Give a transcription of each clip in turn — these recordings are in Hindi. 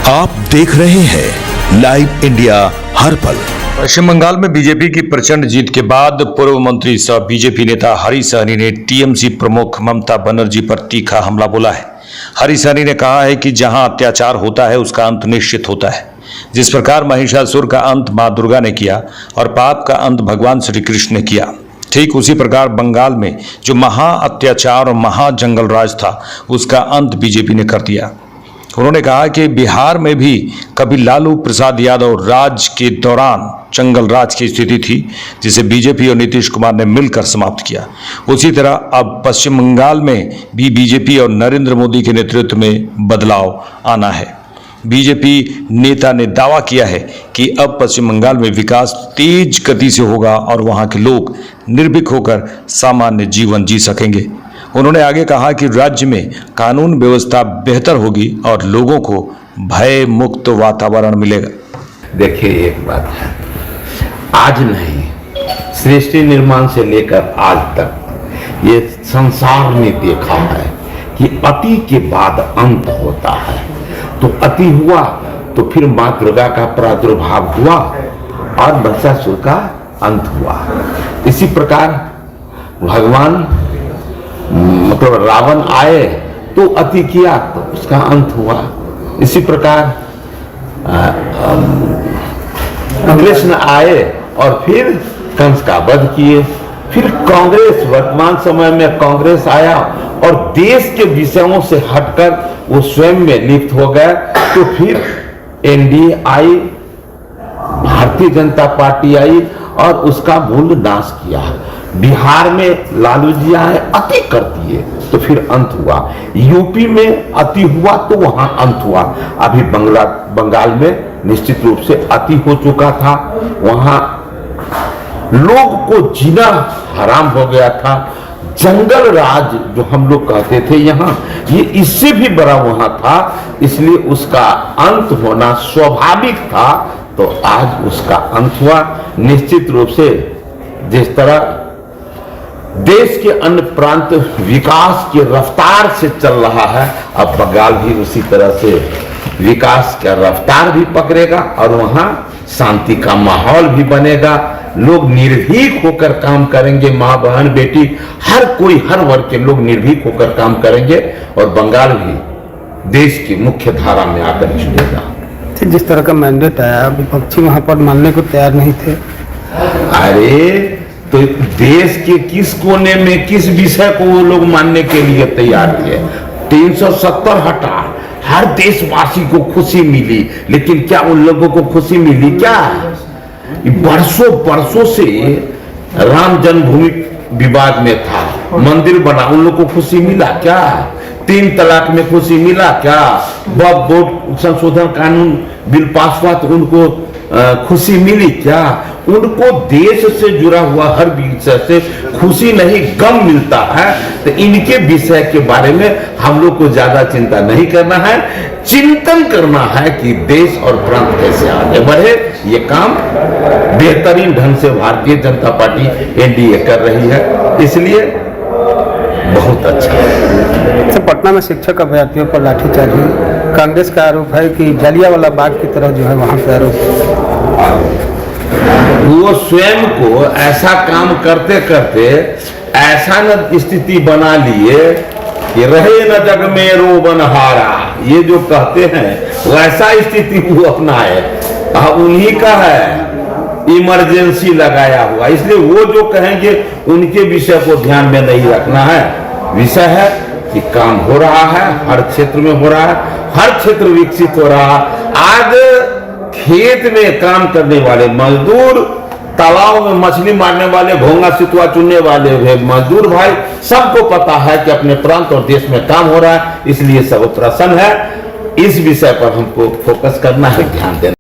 आप देख रहे हैं लाइव इंडिया हर पल। पश्चिम बंगाल में बीजेपी की प्रचंड जीत के बाद पूर्व मंत्री सह बीजेपी नेता हरी सहनी ने टीएमसी प्रमुख ममता बनर्जी पर तीखा हमला बोला है। हरी सहनी ने कहा है कि जहां अत्याचार होता है उसका अंत निश्चित होता है। जिस प्रकार महिषासुर का अंत मां दुर्गा ने किया और पाप का अंत भगवान श्री कृष्ण ने किया, ठीक उसी प्रकार बंगाल में जो महा अत्याचार और महा जंगल राज था उसका अंत बीजेपी ने कर दिया। उन्होंने कहा कि बिहार में भी कभी लालू प्रसाद यादव राज के दौरान जंगल राज की स्थिति थी जिसे बीजेपी और नीतीश कुमार ने मिलकर समाप्त किया। उसी तरह अब पश्चिम बंगाल में भी बीजेपी और नरेंद्र मोदी के नेतृत्व में बदलाव आना है। बीजेपी नेता ने दावा किया है कि अब पश्चिम बंगाल में विकास तेज गति से होगा और वहां के लोग निर्भीक होकर सामान्य जीवन जी सकेंगे। उन्होंने आगे कहा कि राज्य में कानून व्यवस्था बेहतर होगी और लोगों को भय मुक्त वातावरण मिलेगा। देखिए, एक बात है, आज नहीं, सृष्टि निर्माण से लेकर आज तक ये संसार ने देखा है कि अति के बाद अंत होता है। तो अति हुआ तो फिर मां दुर्गा का प्रादुर्भाव हुआ और महिषासुर का अंत हुआ। इसी प्रकार भगवान मतलब रावण आए तो अति किया तो उसका अंत हुआ। इसी प्रकार कृष्ण आए और फिर कंस का वध किए। फिर कांग्रेस, वर्तमान समय में कांग्रेस आया और देश के विषयों से हटकर वो स्वयं में लिप्त हो गए। तो फिर एनडीए आई, भारतीय जनता पार्टी आई और उसका मूल नाश किया। बिहार में लालू जी आए, अति कर दिए तो फिर अंत हुआ। यूपी में अति हुआ तो वहां अंत हुआ। अभी बंगाल में निश्चित रूप से अति हो चुका था। वहां लोग को जीना हराम हो गया था। जंगल राज जो हम लोग कहते थे यहाँ, ये इससे भी बड़ा वहां था, इसलिए उसका अंत होना स्वाभाविक था। तो आज उसका अंत हुआ। निश्चित रूप से जिस तरह देश के अन्य प्रांत विकास की रफ्तार से चल रहा है, अब बंगाल भी उसी तरह से विकास का रफ्तार भी पकड़ेगा और वहां शांति का माहौल भी बनेगा। लोग निर्भीक होकर काम करेंगे, मां बहन बेटी हर कोई, हर वर्ग के लोग निर्भीक होकर काम करेंगे और बंगाल भी देश की मुख्य धारा में आकर जुड़ेगा। जिस तरह का मैंडेट आया, विपक्षी वहां पर मानने को तैयार नहीं थे। अरे तो देश के किस कोने में किस विषय को वो लोग मानने के लिए तैयार थे? 370 हटा, हर देशवासी को खुशी मिली, लेकिन क्या उन लोगों को खुशी मिली? क्या बरसों बरसों से राम जन्मभूमि विवाद में था, मंदिर बना, उन लोगों को खुशी मिला क्या? 3 तलाक में खुशी मिला क्या? वक्फ बोर्ड संशोधन कानून बिल पास हुआ तो उनको खुशी मिली क्या? उनको देश से जुड़ा हुआ हर विषय से खुशी नहीं, गम मिलता है। तो इनके विषय के बारे में हम लोग को ज्यादा चिंता नहीं करना है। चिंतन करना है कि देश और प्रांत कैसे आगे बढ़े। ये काम बेहतरीन ढंग से भारतीय जनता पार्टी एनडीए कर रही है, इसलिए बहुत अच्छा है। तो पटना में शिक्षक अभ्यर्थियों पर लाठीचार्ज हुई। कांग्रेस का आरोप है कि जलियांवाला बाग की तरह जो है वहां पे आरोप, वो स्वयं को ऐसा काम करते करते ऐसा न स्थिति बना लिए कि रहे न जग में रोबन हारा, ये जो कहते हैं वैसा स्थिति वो अपनाए। उन्हीं का है इमरजेंसी लगाया हुआ, इसलिए वो जो कहेंगे उनके विषय को ध्यान में नहीं रखना है। विषय है कि काम हो रहा है, हर क्षेत्र में हो रहा है, हर क्षेत्र विकसित हो रहा है। आज खेत में काम करने वाले मजदूर, तालाब में मछली मारने वाले, घोंगा सितुआ चुनने वाले मजदूर भाई, सबको पता है कि अपने प्रांत और देश में काम हो रहा है, इसलिए सब प्रसन्न है। इस विषय पर हमको फोकस करना है, ध्यान देना।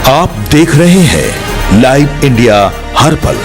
आप देख रहे हैं लाइव इंडिया हर पल।